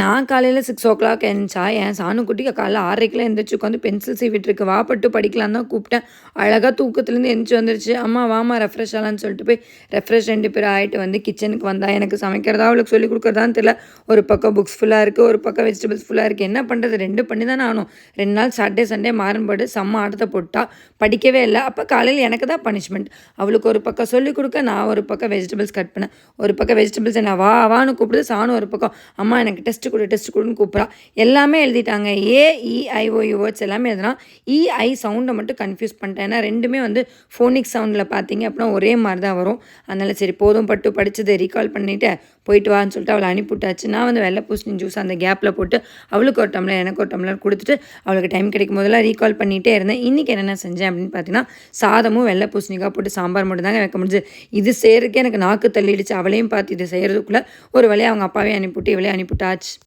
நான் காலையில 6:00 எந்திச்சா, என் சாணுக்குட்டி காலைல 6:30க்கெல்லாம் எந்திரிச்சு உட்காந்து பென்சில் சீவிட்டுருக்கு. வா பட்டு படிக்கலான்னு தான் கூப்பிட்டேன். அழகா தூக்கத்துலேருந்து எந்திரிச்சு வந்துருச்சு. அம்மா வாம்மா ரெஃப்ரெஷ் ஆகலான்னு சொல்லிட்டு போய் ரெஃப்ரெஷ் 2 பேரும் ஆயிட்டு வந்து கிச்சனுக்கு வந்தா. எனக்கு சமைக்கிறதா அவளுக்கு சொல்லிக் குடுக்குறதான்னு தெரியல. ஒரு பக்கம் புக்ஸ் ஃபுல்லா இருக்கு. ஒரு பக்கம் வெஜிடபிள்ஸ் ஃபுல்லா இருக்கு. என்ன பண்ணுறது? 2 பண்ணி தானே ஆகணும். 2 நாள் சாட்டர்டே, சண்டே மாறன் போட்டு செம்ம ஆட்டத்த போட்டா. படிக்கவே இல்ல. அப்ப காலையில எனக்கு தான் பனிஷ்மெண்ட். அவளுக்கு ஒரு பக்கம் சொல்லிக் குடுக்க, நான் ஒரு பக்கம் வெஜிடபிள்ஸ் கட் பண்ணேன். ஒரு பக்கம் வெஜிடபிள்ஸ் என்ன வா வான்னு கூப்பிடுது. சாணு ஒரு பக்கம் அம்மா எனக்கு டெஸ்ட் குடுன்னு கூப்பிட்றா. எல்லாமே எழுதிட்டாங்க. ஏஇஐஓயு வேர்ட்ஸ் எல்லாமே எழுதுனா இஐ சவுண்டை மட்டும் கன்ஃபியூஸ் பண்ணிட்டேன். ஏன்னா 2மே வந்து ஃபோனிக் சவுண்டில் பார்த்தீங்க அப்படின்னா ஒரே மாதிரி தான் வரும். அதனால் சரி போதும் பட்டு படித்ததை ரீகால் பண்ணிவிட்டு போயிட்டு வான்னு சொல்லிட்டு அவளை அனுப்பிவிட்டாச்சு. நான் வந்து வெள்ளை பூசணி ஜூஸ் அந்த கேப்பில் போட்டு அவளுக்கு ஒரு டம்ளர் எனக்கு ஒரு டம்ளர் கொடுத்துட்டு அவளுக்கு டைம் கிடைக்கும் போதெல்லாம் ரீகால் பண்ணிகிட்டே இருந்தேன். இன்றைக்கி என்னென்ன செஞ்சேன் அப்படின்னு பார்த்தீங்கன்னா சாதமும் வெள்ளை பூசணிக்காய் போட்டு சாம்பார் மட்டும் தாங்க வைக்க முடிஞ்சு. இது செய்கிறதுக்கே எனக்கு நாக்கு தள்ளிடுச்சு. அவளையும் பார்த்து இது செய்கிறதுக்குள்ளே ஒரு வழியாக அவங்க அப்பாவே அனுப்பிவிட்டு இவளே அனுப்பிவிட்டாச்சு.